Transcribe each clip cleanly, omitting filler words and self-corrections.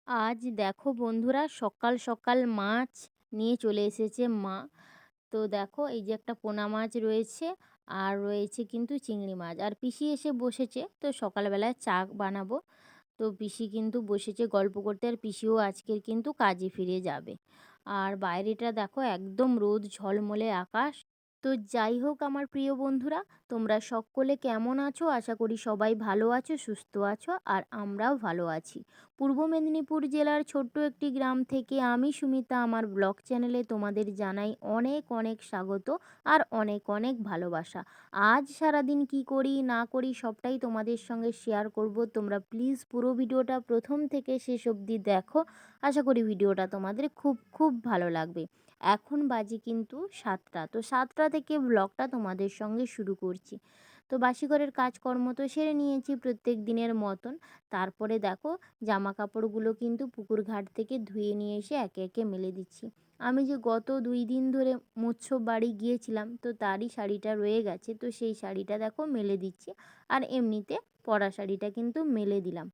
আজ দেখো বন্ধুরা, সকাল সকাল মাছ নিয়ে চলে এসেছে মা। তো দেখো, এই যে একটা পোনা মাছ রয়েছে, আর রয়েছে কিন্তু চিংড়ি মাছ, আর পিসি এসে বসেছে। তো সকালবেলায় চা বানাবো। তো পিসি কিন্তু বসেছে গল্প করতে, আর পিসিও আজকের কিন্তু কাজে ফিরে যাবে। আর বাইরেটা দেখো, একদম রোদ ঝলমলে আকাশ। তো যাই হোক আমার প্রিয় বন্ধুরা, তোমরা সকলে কেমন আছো? আশা করি সবাই ভালো আছো, সুস্থ আছো, আর আমরাও ভালো আছি। পূর্ব মেদিনীপুর জেলার ছোট্ট একটি গ্রাম থেকে আমি সুমিতা আমার ব্লগ চ্যানেলে তোমাদের জানাই অনেক অনেক স্বাগত আর অনেক অনেক ভালোবাসা। আজ সারাদিন কি করি না করি সবটাই তোমাদের সঙ্গে শেয়ার করব। তোমরা প্লিজ পুরো ভিডিওটা প্রথম থেকে শেষ অবধি দেখো। আশা করি ভিডিওটা তোমাদের খুব খুব ভালো লাগবে। এখন বাজে কিন্তু 7টা। তো 7টা থেকে ব্লগটা তোমাদের সঙ্গে শুরু করছি। তো বাসিঘরের কাজকর্ম তো সেরে নিয়েছি প্রত্যেক দিনের মতন। তারপরে দেখো, জামা কাপড়গুলো কিন্তু পুকুর ঘাট থেকে ধুয়ে নিয়ে এসে একে একে মেলে দিচ্ছি। আমি যে গত 2 দিন ধরে মৎস্য বাড়ি গিয়েছিলাম, তো তারই শাড়িটা রয়ে গেছে, তো সেই শাড়িটা দেখো মেলে দিচ্ছি। আর এমনিতে পরা শাড়িটা কিন্তু মেলে দিলাম।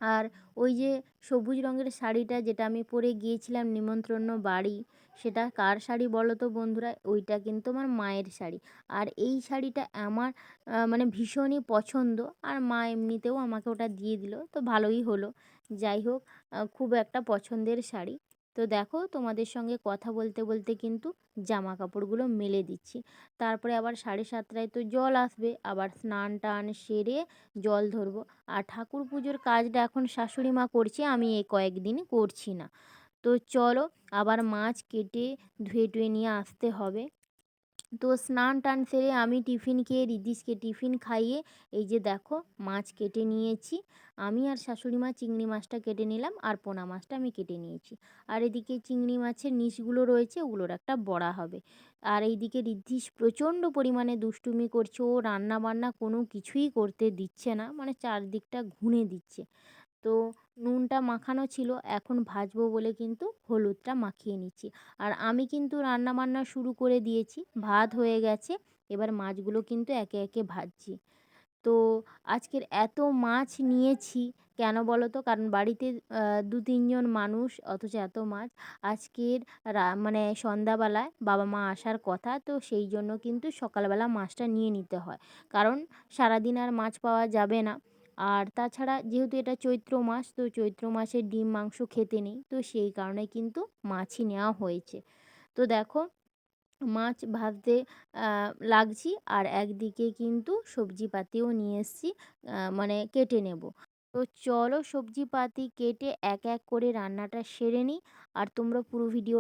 আর ওই যে সবুজ রঙের শাড়িটা যেটা আমি পরে গিয়েছিলাম নিমন্ত্রণ বাড়ি, সেটা কার শাড়ি বলো তো বন্ধুরা? ওইটা কিন্তু আমার মায়ের শাড়ি। আর এই শাড়িটা আমার মানে ভীষণই পছন্দ। আর মা এমনিতেও আমাকে ওটা দিয়ে দিল, তো ভালোই হলো। যাই হোক, খুব একটা পছন্দের শাড়ি। তো দেখো, তোমাদের সঙ্গে কথা বলতে বলতে কিন্তু জামা কাপড়গুলো মেলে দিচ্ছি। তারপরে আবার 7:30টায় তো জল আসবে, আবার স্নান টান সেরে জল ধরবো। আর ঠাকুর পুজোর কাজটা এখন শাশুড়ি মা করছে, আমি এই কয়েকদিন করছি না। তো চলো, আবার মাছ কেটে ধুয়ে টুয়ে নিয়ে আসতে হবে। তো স্নান টান সেরে আমি টিফিন খেয়ে রিদিশকে টিফিন খাইয়ে এই যে দেখো মাছ কেটে নিয়েছি। আমি আর শাশুড়ি মা চিংড়ি মাছটা কেটে নিলাম, আর পোনা মাছটা আমি কেটে নিয়েছি। আর এদিকে চিংড়ি মাছের নিচগুলো রয়েছে, ওগুলোর একটা বড়া হবে। আর এইদিকে রিদ্ধিশ প্রচণ্ড পরিমাণে দুষ্টুমি করছে, ও রান্না বান্না কোনো কিছুই করতে দিচ্ছে না, মানে চারদিকটা ঘুনে দিচ্ছে। তো নুনটা মাখানো ছিল, এখন ভাজবো বলে কিন্তু হলুদটা মাখিয়ে নিচ্ছি। আর আমি কিন্তু রান্না বান্না শুরু করে দিয়েছি, ভাত হয়ে গেছে, এবার মাছগুলো কিন্তু একে একে ভাজছি। তো আজকের এত মাছ নিয়েছি কেন বলো তো? কারণ বাড়িতে 2-3 জন মানুষ, অথচ এত মাছ। আজকের মানে সন্ধ্যাবেলায় বাবা মা আসার কথা, তো সেই জন্য কিন্তু সকালবেলা মাছটা নিয়ে নিতে হয়। কারণ সারাদিন আর মাছ পাওয়া যাবে না। আর তাছাড়া যেহেতু এটা চৈত্র মাস, তো চৈত্র মাসে ডিম মাংস খেতে নেই, তো সেই কারণে কিন্তু মাছই নেওয়া হয়েছে। তো দেখো, মাছ ভাজতে লাগছি, আর একদিকে কিন্তু সবজিপাতিও নিয়ে এসেছি, মানে কেটে নেব। তো চলো সবজিপাতি কেটে এক এক করে রান্নাটা সেরে নিই। আর তোমরা পুরো ভিডিও।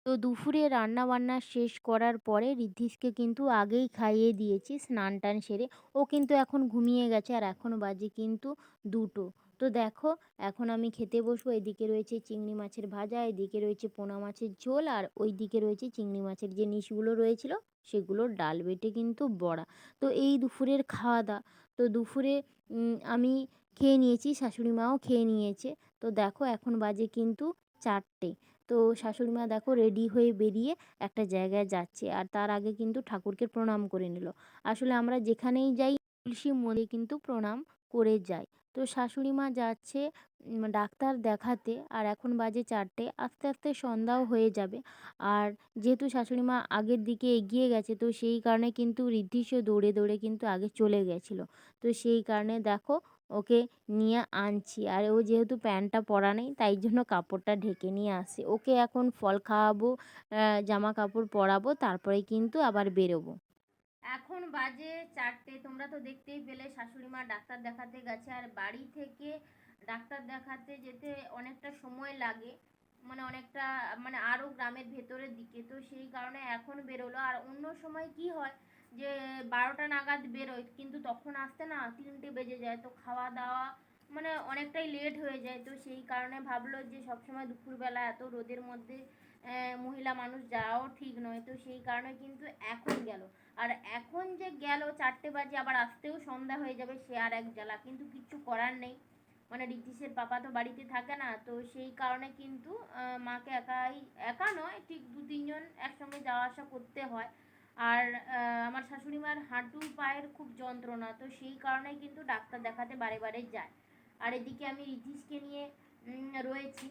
তো দুপুরে রান্না বান্না শেষ করার পরে ঋদ্ধিষকে কিন্তু আগেই খাইয়ে দিয়েছি স্নান টান সেরে। ও কিন্তু এখন ঘুমিয়ে গেছে, আর এখন বাজে কিন্তু 2টো। তো দেখো, এখন আমি খেতে বসবো। এদিকে রয়েছে চিংড়ি মাছের ভাজা, এদিকে রয়েছে পোনা মাছের ঝোল, আর ওই দিকে রয়েছে চিংড়ি মাছের যে নিশগুলো রয়েছিল সেগুলোর ডাল বেটে কিন্তু বড়া। তো এই দুপুরের খাওয়া দাওয়া। তো দুপুরে আমি খেয়ে নিয়েছি, শাশুড়ি মাও খেয়ে নিয়েছে। তো দেখো, এখন বাজে কিন্তু 4টে। তো শাশুড়ি মা দেখো রেডি হয়ে বেরিয়ে একটা জায়গায় যাচ্ছে, আর তার আগে কিন্তু ঠাকুরকে প্রণাম করে নিল। আসলে আমরা যেখানেই যাই তুলসী মন্দিরে কিন্তু প্রণাম করে যায়। তো শাশুড়ি মা যাচ্ছে ডাক্তার দেখাতে, আর এখন বাজে 4টে, আস্তে আস্তে সন্ধ্যাও হয়ে যাবে। আর যেহেতু শাশুড়ি মা আগের দিকে এগিয়ে গেছে, তো সেই কারণে কিন্তু ঋদ্ধিষও দৌড়ে দৌড়ে কিন্তু আগে চলে গেছিলো। তো সেই কারণে দেখো ওকে নিয়ে আনছি, আর ও যেহেতু প্যান্টটা পরা নেই তাই জন্য কাপড়টা ঢেকে নিয়ে আসি। ওকে এখন ফল খাওয়াবো, জামা কাপড় পরাবো, তারপরে কিন্তু আবার বেরোবো। এখন বাজে 4টে, তোমরা তো দেখতেই পেলে শাশুড়ি মা ডাক্তার দেখাতে গেছে। আর বাড়ি থেকে ডাক্তার দেখাতে যেতে অনেকটা সময় লাগে, মানে অনেকটা, মানে আরও গ্রামের ভেতরের দিকে। তো সেই কারণে এখন বেরোলো। আর অন্য সময় কি হয় যে 12টা নাগাদ বেরোয়, কিন্তু তখন আসতে না 3টে বেজে যায়। তো খাওয়া দাওয়া মানে অনেকটাই লেট হয়ে যায়। তো সেই কারণে ভাবলো যে সবসময় দুপুরবেলা এত রোদের মধ্যে মহিলা মানুষ যাওয়াও ঠিক নয়। তো সেই কারণে কিন্তু এখন গেল। আর এখন যে গেল 4টে বাজে, আবার আসতেও সন্ধ্যা হয়ে যাবে, সে আর এক জ্বালা। কিন্তু কিচ্ছু করার নেই, মানে ঋদ্ধিষের পাপা তো বাড়িতে থাকে না। তো সেই কারণে কিন্তু মাকে একা নয়, ঠিক 2-3 জন একসঙ্গে যাওয়া আসা করতে হয়। আর আমার শাশুড়ি মার হাঁটু পায়ের খুব যন্ত্রণা, তো সেই কারণেই কিন্তু ডাক্তার দেখাতে বারে বারে যায়। আর এদিকে আমি ঋদ্ধিষকে নিয়ে রয়েছি।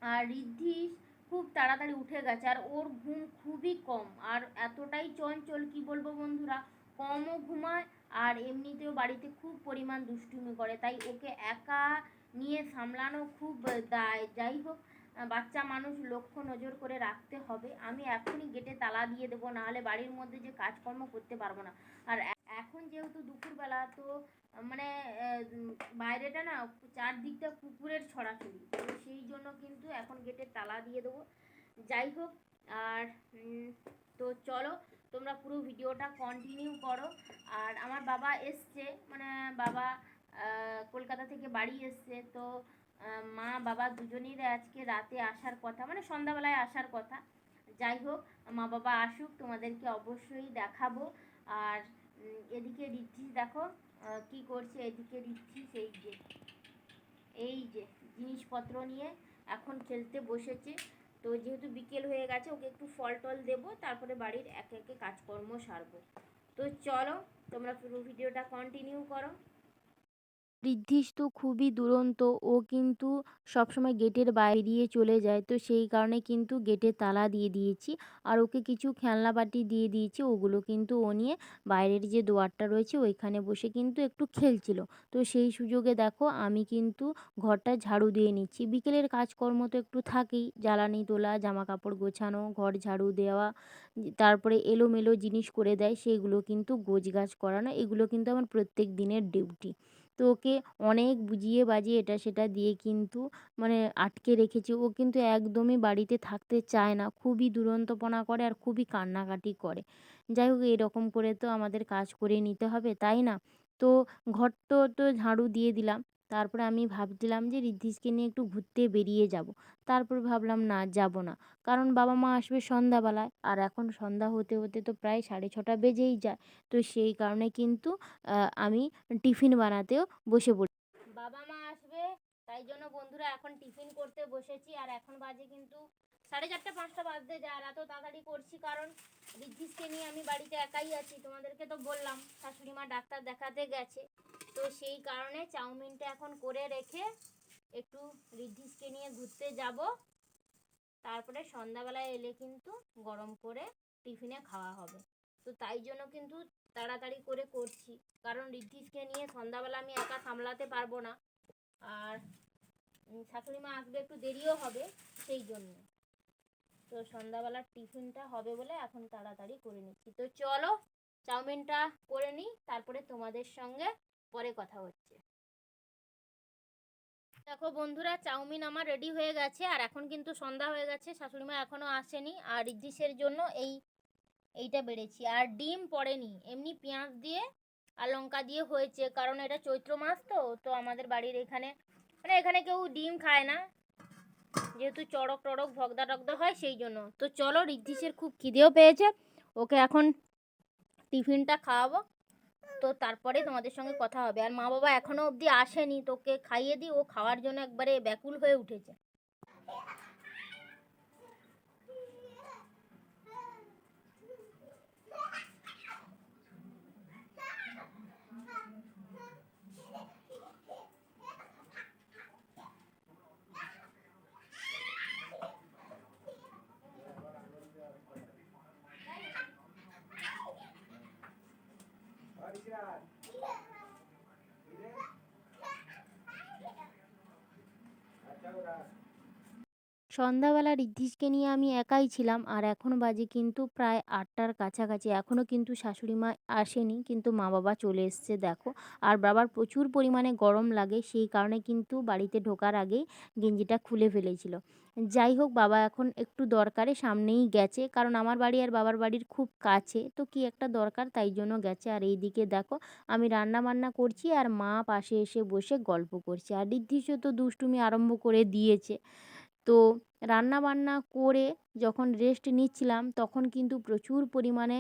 আর ঋদ্ধিষ খুব তাড়াতাড়ি উঠে গেছে, আর ওর ঘুম খুবই কম, আর এতটাই চঞ্চল কি বলবো বন্ধুরা, কমও ঘুমায় আর এমনিতেও বাড়িতে খুব পরিমাণ দুষ্টুমি করে। তাই ওকে একা নিয়ে সামলানো খুব দায়। যাই হোক, বাচ্চা মানুষ লক্ষ্য নজর করে রাখতে হবে। আমি এখনই গেটে তালা দিয়ে দেবো, নাহলে বাড়ির মধ্যে যে কাজকর্ম করতে পারবো না। আর এখন যেহেতু দুপুরবেলা, তো মানে বাইরেটা না চারদিকটা কুকুরের ছড়াছড়ি, তো সেই জন্য কিন্তু এখন গেটে তালা দিয়ে দেবো। যাই হোক, আর তো চলো তোমরা পুরো ভিডিওটা কন্টিনিউ করো। আর আমার বাবা এসছে, মানে বাবা কলকাতা থেকে বাড়ি এসছে। তো মা বাবা দুজনেই আজকে রাতে আসার কথা, মানে সন্ধ্যাবেলায় আসার কথা। যাই হোক, মা বাবা আসুক, তোমাদেরকে অবশ্যই দেখাবো। আর এদিকে ঋদ্ধিষ দেখো কি করছে। এদিকে ঋদ্ধিষ এই যে জিনিসপত্র নিয়ে এখন খেলতে বসেছে। তো যেহেতু বিকেল হয়ে গেছে, ওকে একটু ফল টল দেবো, তারপরে বাড়ির একে একে কাজকর্ম সারবো। তো চলো তোমরা পুরো ভিডিওটা কন্টিনিউ করো। ঋদ্ধিষ তো খুবই দুরন্ত, ও কিন্তু সবসময় গেটের বাইরে চলে যায়। তো সেই কারণে কিন্তু গেটে তালা দিয়ে দিয়েছি, আর ওকে কিছু খেলনা বাটি দিয়ে দিয়েছি। ওগুলো কিন্তু ও নিয়ে বাইরের যে দুয়ারটা রয়েছে ওইখানে বসে কিন্তু একটু খেলছিল। তো সেই সুযোগে দেখো আমি কিন্তু ঘরটা ঝাড়ু দিয়ে নিচ্ছি। বিকেলের কাজকর্ম তো একটু থাকেই, জ্বালানি তোলা, জামা কাপড় গোছানো, ঘর ঝাড়ু দেওয়া, তারপরে এলোমেলো জিনিস করে দেয় সেগুলো কিন্তু গোছগাছ করানো, এগুলো কিন্তু আমার প্রত্যেক দিনের ডিউটি। তো ওকে অনেক বুঝিয়ে বাজিয়ে এটা সেটা দিয়ে কিন্তু মানে আটকে রেখেছি। ও কিন্তু একদমই বাড়িতে থাকতে চায় না, খুবই দুরন্তপনা করে আর খুবই কান্নাকাটি করে। যাই হোক, এরকম করে তো আমাদের কাজ করে নিতে হবে, তাই না? তো ঘর তো ঝাড়ু দিয়ে দিলাম। তারপরে আমি ভাবছিলাম যে ঋদ্ধিষকে নিয়ে একটু ঘুরতে বেরিয়ে যাব। তারপর ভাবলাম না, যাব না, কারণ বাবা মা আসবে সন্ধ্যাবেলায়, আর এখন সন্ধ্যা হতে হতে তো প্রায় 6:30 বেজেই যায়। তো সেই কারণে কিন্তু আমি টিফিন বানাতেও বসে পড়ি। বাবা মা আসবে, তাই জন্য বন্ধুরা এখন টিফিন করতে বসেছি। আর এখন বাজে কিন্তু 4:30-5টা বাজতে যায়। আর এত তাড়াতাড়ি করছি কারণ ঋদ্ধিষকে নিয়ে আমি বাড়িতে একাই আছি। তোমাদেরকে তো বললাম শাশুড়ি মা ডাক্তার দেখাতে গেছে। তো সেই কারণে চাউমিনটা এখন করে রেখে একটু ঋদ্ধিষকে নিয়ে ঘুরতে যাব। তারপরে সন্ধ্যাবেলায় এলে কিন্তু গরম করে টিফিনে খাওয়া হবে। তো তাই জন্য কিন্তু তাড়াতাড়ি করে করছি, কারণ ঋদ্ধিষকে নিয়ে সন্ধ্যাবেলা আমি একা সামলাতে পারবো না। আর শাশুড়ি মা আসবে, একটু দেরিও হবে সেই জন্য। তো সন্ধ্যাবেলার টিফিনটা হবে বলে এখন তাড়াতাড়ি করে নিচ্ছি। তো চলো চাউমিনটা করে নিই, তারপরে তোমাদের সঙ্গে পরে কথা হচ্ছে। দেখো বন্ধুরা, চাউমিন আমার রেডি হয়ে গেছে। আর এখন কিন্তু সন্ধ্যা হয়ে গেছে, শাশুড়ি মা এখনও আসেনি। আর ঋদ্ধিষের জন্য এইটা বেড়েছি। আর ডিম পড়েনি, এমনি পেঁয়াজ দিয়ে আর লঙ্কা দিয়ে হয়েছে, কারণ এটা চৈত্র মাস। তো আমাদের বাড়ির এখানে, মানে এখানে কেউ ডিম খায় না, যেহেতু চড়ক টড়ক ভগদা টগদা হয় সেই জন্য। তো চলো, ঋদ্ধিষের খুব খিদেও পেয়েছে, ওকে এখন টিফিনটা খাওয়াবো। তো তারপরে তোমাদের সঙ্গে কথা হবে। আর মা বাবা এখনো অবধি আসেনি, তোকে খাইয়ে দিই, ও খাওয়ার জন্য একবারে ব্যাকুল হয়ে উঠেছে। সন্ধ্যাবেলা ঋদ্ধিষকে নিয়ে আমি একাই ছিলাম আর এখন বাজে কিন্তু প্রায় ৮টার কাছাকাছি। এখনও কিন্তু শাশুড়ি মা আসেনি, কিন্তু মা-বাবা চলে এসছে দেখো। আর বাবার প্রচুর পরিমাণে গরম লাগে, সেই কারণে কিন্তু বাড়িতে ঢোকার আগেই গেঞ্জিটা খুলে ফেলেছিল। যাই হোক, বাবা এখন একটু দরকারে সামনেই গেছে, কারণ আমার বাড়ি আর বাবার বাড়ির খুব কাছে, তো কি একটা দরকার তাই জন্য গেছে। আর এইদিকে দেখো আমি রান্না-বান্না করছি আর মা পাশে এসে বসে গল্প করছে। আর ঋদ্ধিষও তো দুষ্টুমি আরম্ভ করে দিয়েছে। তো রান্না-বান্না করে যখন রেস্ট নিচ্ছিলাম তখন কিন্তু প্রচুর পরিমাণে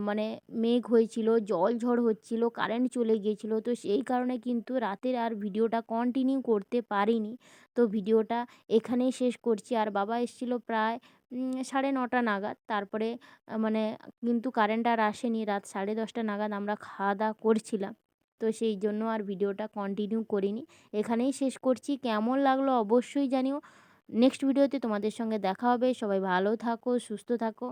মানে মেঘ হয়েছিল, জল-ঝড় হচ্ছিল, কারেন্ট চলে গিয়েছিল। তো সেই কারণে কিন্তু রাতের আর ভিডিওটা কন্টিনিউ করতে পারিনি। তো ভিডিওটা এখানেই শেষ করছি। আর বাবা এসেছিল প্রায় 9:30 নাগাদ। তারপরে মানে কিন্তু কারেন্ট আর আসেনি। রাত 10:30 নাগাদ আমরা খাওয়া-দাওয়া করছিলাম। তো সেই জন্য আর ভিডিওটা কন্টিনিউ করিনি। এখানেই শেষ করছি। কেমন লাগলো অবশ্যই জানিও। নেক্সট ভিডিওতে তোমাদের সঙ্গে দেখা হবে। সবাই ভালো থাকো, সুস্থ থাকো।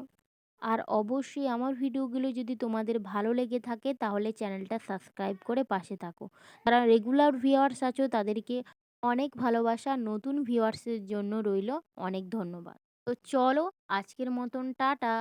আর অবশ্যই আমার ভিডিওগুলো যদি তোমাদের ভালো লেগে থাকে তাহলে চ্যানেলটা সাবস্ক্রাইব করে পাশে থাকো। যারা রেগুলার ভিউয়ার্স আছো তাদেরকে অনেক ভালোবাসা। নতুন ভিউয়ার্সের জন্য রইলো অনেক ধন্যবাদ। তো চলো, আজকের মতন টাটা।